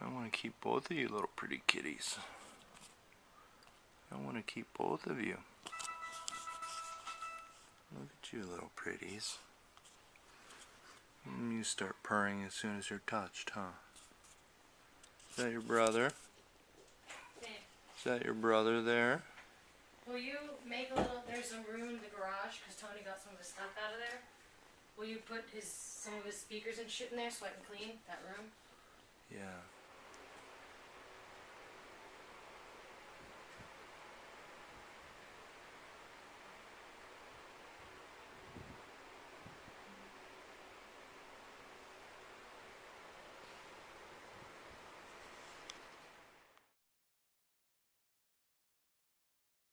I want to keep both of you little pretty kitties. I want to keep both of you. Look at you little pretties. You start purring as soon as you're touched, huh? Is that your brother? Is that your brother there? Will you make a little, there's a room in the garage because Tony got some of his stuff out of there. Will you put some of his speakers and shit in there so I can clean that room? Yeah.